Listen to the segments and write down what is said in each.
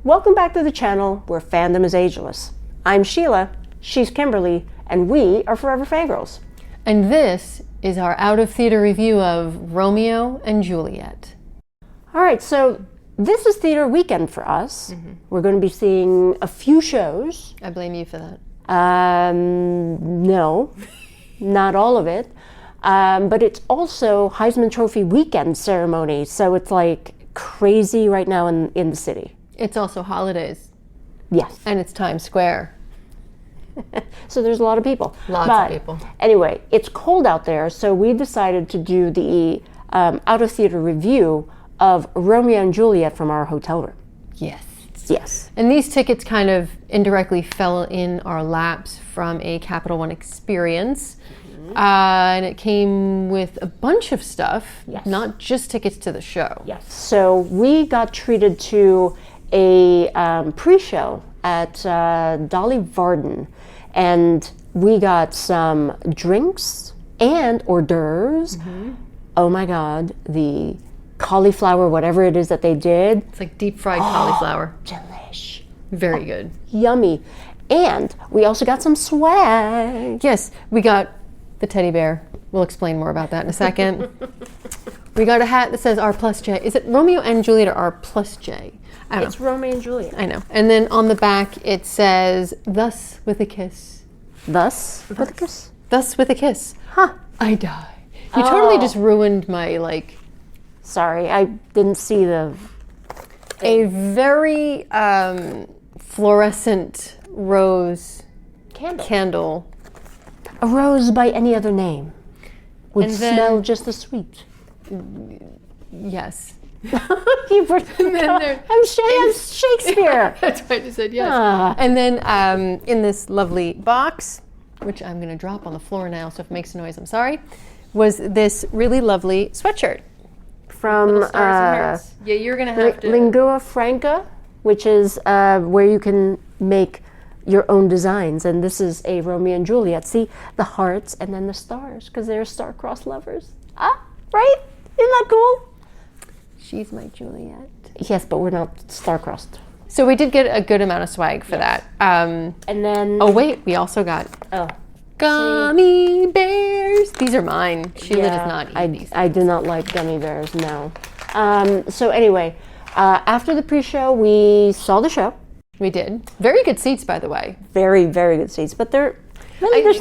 Welcome back to the channel where fandom is ageless. I'm Sheila, she's Kimberly, and we are Forever Fangirls. And this is our out-of-theater review of Romeo and Juliet. All right, so this is theater weekend for us. We're going to be seeing a few shows. I blame you for that. No, not all of it. But it's also Heisman Trophy weekend ceremony, so it's like crazy right now in the city. It's also holidays. Yes. And it's Times Square. So there's a lot of people. Lots of people. Anyway, it's cold out there, so we decided to do the out-of-theater review of Romeo and Juliet from our hotel room. Yes. Yes. And these tickets kind of indirectly fell in our laps from a Capital One experience. And it came with a bunch of stuff, not just tickets to the show. Yes. So we got treated to a pre-show at Dolly Varden, and we got some drinks and hors d'oeuvres. Oh my God, the cauliflower, whatever it is that they did. It's like deep fried cauliflower. Delish. Very good. Yummy. And we also got some swag. Yes, we got the teddy bear. We'll explain more about that in a second. We got a hat that says R plus J. Is it Romeo and Juliet or R plus J? I don't know. It's Romeo and Juliet. I know. And then on the back it says, thus with a kiss. Thus with a kiss? Thus with a kiss. Huh. I die. You totally just ruined my, Sorry, I didn't see the... A very fluorescent rose candle. A rose by any other name would And then- smell just as sweet. Yes. I'm Shakespeare. That's why I just said yes. Ah. And then in this lovely box, which I'm going to drop on the floor now, so if it makes a noise, I'm sorry, was this really lovely sweatshirt. From Stars and hearts. Yeah, you're going to have to... Lingua Franca, which is where you can make your own designs. And this is a Romeo and Juliet. See, the hearts and then the stars, because they're star-crossed lovers. Ah, right? Isn't that cool? She's my Juliet. Yes, but we're not star-crossed. So we did get a good amount of swag for that. And then... Oh, wait, we also got gummy bears. These are mine. Sheila does not eat these. I do not like gummy bears, no. So anyway, after the pre-show, we saw the show. We did. Very good seats, by the way. Very, very good seats, but there's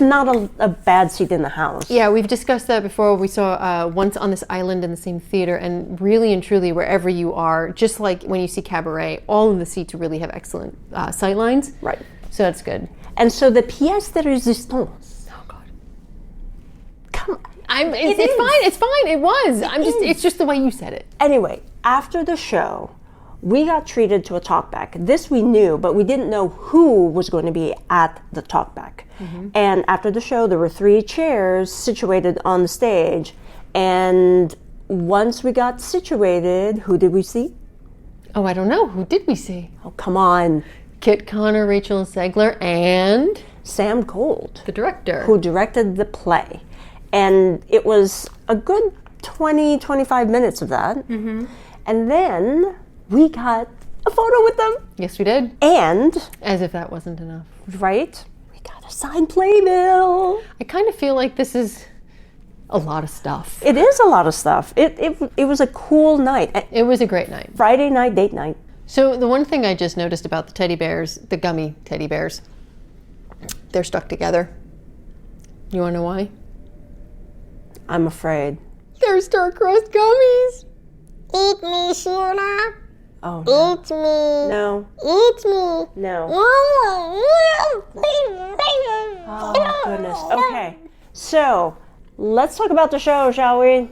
not a bad seat in the house. Yeah, we've discussed that before. We saw Once on This Island in the same theater, and really and truly, wherever you are, just like when you see Cabaret, all of the seats really have excellent sight lines. Right. So that's good. And so the pièce de résistance. Oh God. Come on. It's fine. It was. It's just the way you said it. Anyway, after the show, we got treated to a talkback. This we knew, but we didn't know who was going to be at the talkback. And after the show, there were 3 chairs situated on the stage. And once we got situated, who did we see? Oh, I don't know. Who did we see? Oh, come on. Kit Connor, Rachel Zegler, and Sam Gold, the director, who directed the play. And it was a good 20-25 minutes of that. And then we got a photo with them. Yes, we did. And, as if that wasn't enough, right, we got a signed playbill. I kind of feel like this is a lot of stuff. It is a lot of stuff. It was a cool night. It was a great night. Friday night, date night. So the one thing I just noticed about the teddy bears, the gummy teddy bears, they're stuck together. You want to know why? I'm afraid. They're star-crossed gummies. Eat me, Sheila. Oh, no. Eat me. No. Eat me. No. Oh, Oh, goodness. Okay. So, let's talk about the show, shall we?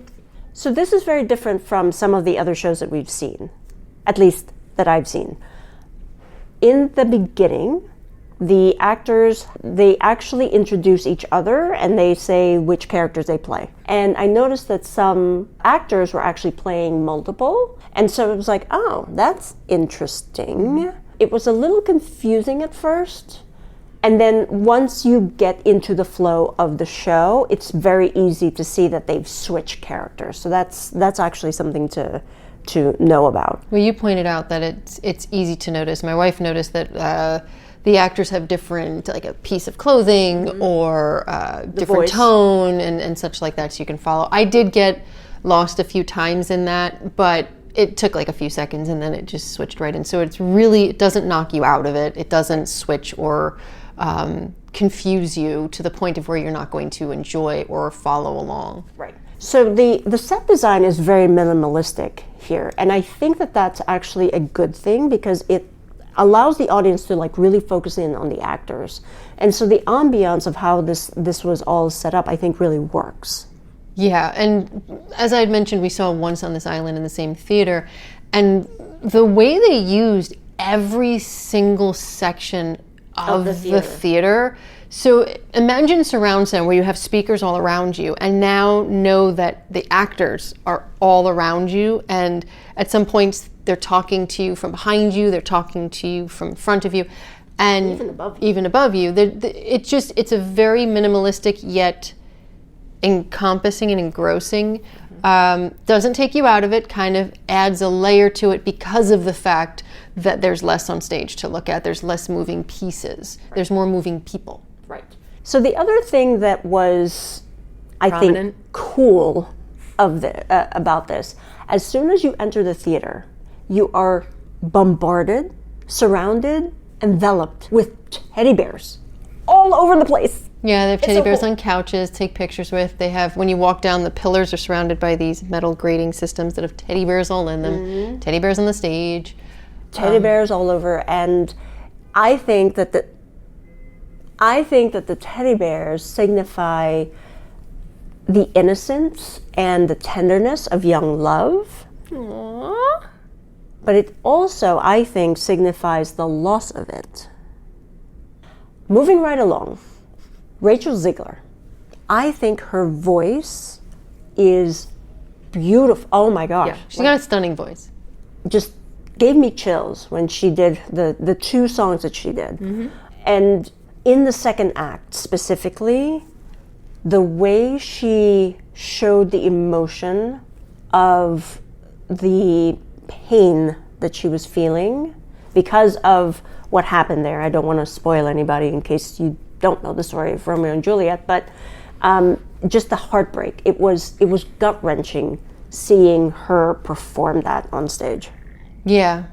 So this is very different from some of the other shows that we've seen. At least that I've seen. In the beginning, the actors, they actually introduce each other and they say which characters they play. And I noticed that some actors were actually playing multiple. And so it was like, oh, that's interesting. It was a little confusing at first. And then once you get into the flow of the show, it's very easy to see that they've switched characters. So that's actually something to to know about. Well, you pointed out that it's easy to notice. My wife noticed that the actors have different, like a piece of clothing or different voice. tone and such like that, so you can follow. I did get lost a few times in that, but it took like a few seconds and then it just switched right in. So it doesn't knock you out of it. It doesn't switch or confuse you to the point of where you're not going to enjoy or follow along. Right. So the set design is very minimalistic here, and I think that that's actually a good thing because it allows the audience to like really focus in on the actors. And so the ambiance of how this was all set up, I think really works. Yeah, and as I had mentioned, we saw Once on This Island in the same theater, and the way they used every single section of the theater. So imagine surround sound where you have speakers all around you, and now know that the actors are all around you, and at some points they're talking to you from behind you, they're talking to you from in front of you, and even above you. It's a very minimalistic yet encompassing and engrossing. Doesn't take you out of it, kind of adds a layer to it because of the fact that there's less on stage to look at. There's less moving pieces. Right. There's more moving people. Right. So the other thing that was, I Prominent. think, cool about this, as soon as you enter the theater, you are bombarded, surrounded, enveloped with teddy bears all over the place. Yeah, they have teddy bears cool. on couches, take pictures with. They have, when you walk down, the pillars are surrounded by these metal grating systems that have teddy bears all in them. Mm-hmm. Teddy bears on the stage. Teddy bears all over, and I think that the teddy bears signify the innocence and the tenderness of young love. Aww. But it also, I think, signifies the loss of it. Moving right along, Rachel Zegler. I think her voice is beautiful. Oh my gosh. Yeah, she's got a stunning voice. Just gave me chills when she did the two songs that she did. Mm-hmm. And in the second act specifically, the way she showed the emotion of the pain that she was feeling because of what happened there. I don't want to spoil anybody in case you don't know the story of Romeo and Juliet, but just the heartbreak. It was gut-wrenching seeing her perform that on stage. Yeah.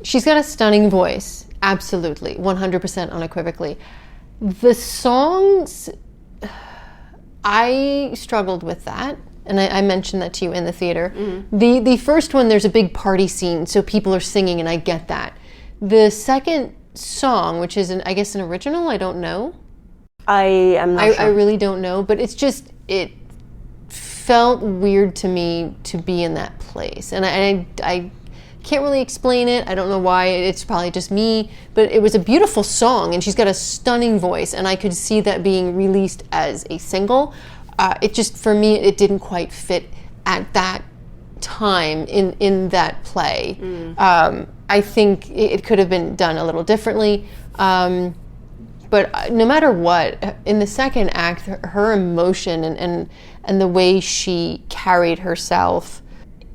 She's got a stunning voice. Absolutely. 100% unequivocally. The songs, I struggled with that. And I mentioned that to you in the theater. Mm-hmm. The first one, there's a big party scene, so people are singing, and I get that. The second song, which is, I guess, an original, I don't know. I am not sure. I really don't know, but it's just, it felt weird to me to be in that place. And I can't really explain it. I don't know why. It's probably just me. But it was a beautiful song, and she's got a stunning voice, and I could see that being released as a single. It just, for me, it didn't quite fit at that time in that play. Mm. I think it could have been done a little differently. But no matter what, in the second act, her emotion and the way she carried herself,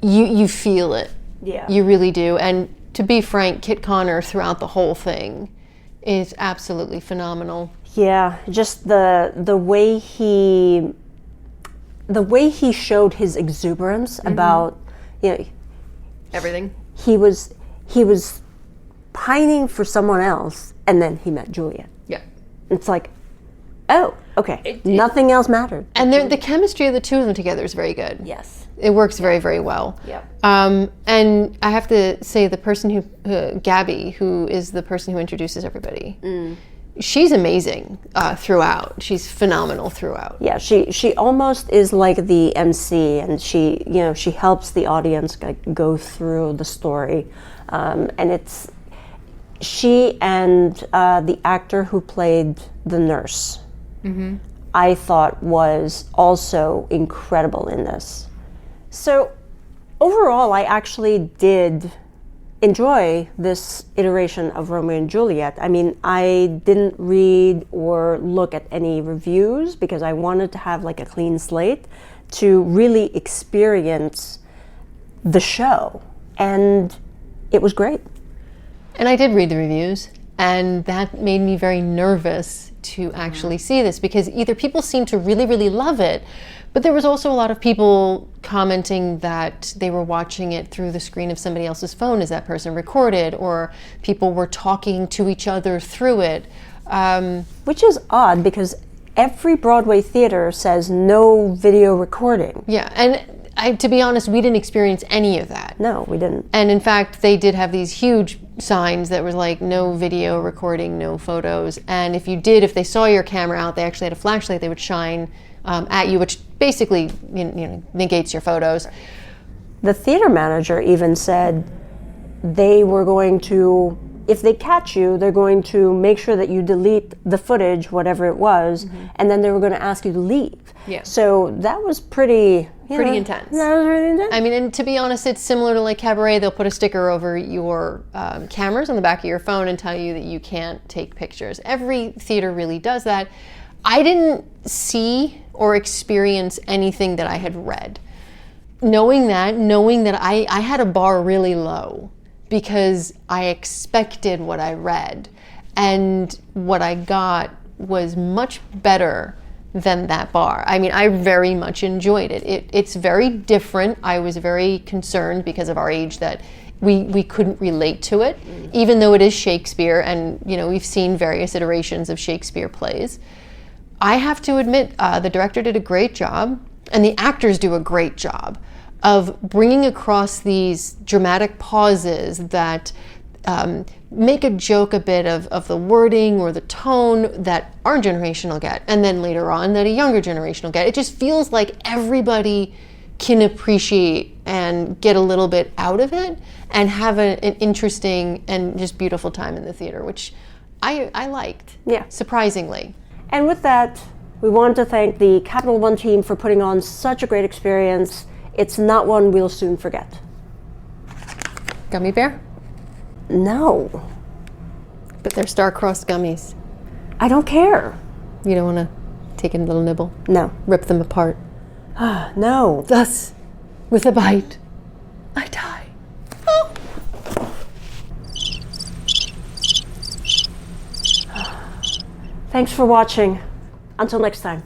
you feel it. Yeah. You really do. And to be frank, Kit Connor throughout the whole thing is absolutely phenomenal. Yeah, just the way he showed his exuberance mm-hmm. about, everything. He was pining for someone else, and then he met Juliet. Yeah. It's like, oh, okay. Nothing else mattered. And the chemistry of the two of them together is very good. Yes. It works very, very well. Yeah. And I have to say, the person who, Gabby, who is the person who introduces everybody, she's amazing throughout. She's phenomenal throughout. Yeah, she almost is like the MC, and she helps the audience go through the story, and it's she and the actor who played the nurse. Mm-hmm. I thought was also incredible in this. So overall, I actually did enjoy this iteration of Romeo and Juliet. I mean, I didn't read or look at any reviews because I wanted to have like a clean slate to really experience the show. And it was great. And I did read the reviews, and that made me very nervous to actually see this, because either people seemed to really, really love it, but there was also a lot of people commenting that they were watching it through the screen of somebody else's phone as that person recorded, or people were talking to each other through it. Which is odd, because every Broadway theater says no video recording. Yeah, and to be honest, we didn't experience any of that. No, we didn't. And in fact, they did have these huge signs that was like, no video recording, no photos. And if they saw your camera out, they actually had a flashlight they would shine at you, which basically negates your photos. The theater manager even said they were going to, if they catch you, they're going to make sure that you delete the footage, whatever it was, and then they were going to ask you to leave. Yeah. So that was pretty intense. That was really intense. I mean, and to be honest, it's similar to like Cabaret. They'll put a sticker over your cameras on the back of your phone and tell you that you can't take pictures. Every theater really does that. I didn't see or experience anything that I had read. Knowing that I had a bar really low, because I expected what I read, and what I got was much better than that bar. I mean, I very much enjoyed it. It's very different. I was very concerned because of our age that we couldn't relate to it, even though it is Shakespeare, and we've seen various iterations of Shakespeare plays. I have to admit, the director did a great job, and the actors do a great job of bringing across these dramatic pauses that make a joke a bit of the wording or the tone that our generation will get, and then later on that a younger generation will get. It just feels like everybody can appreciate and get a little bit out of it and have an interesting and just beautiful time in the theater, which I liked, surprisingly. And with that, we want to thank the Capital One team for putting on such a great experience. It's not one we'll soon forget. Gummy bear? No. But they're star-crossed gummies. I don't care. You don't want to take a little nibble? No. Rip them apart? No. Thus, with a bite, I die. Oh. Thanks for watching. Until next time.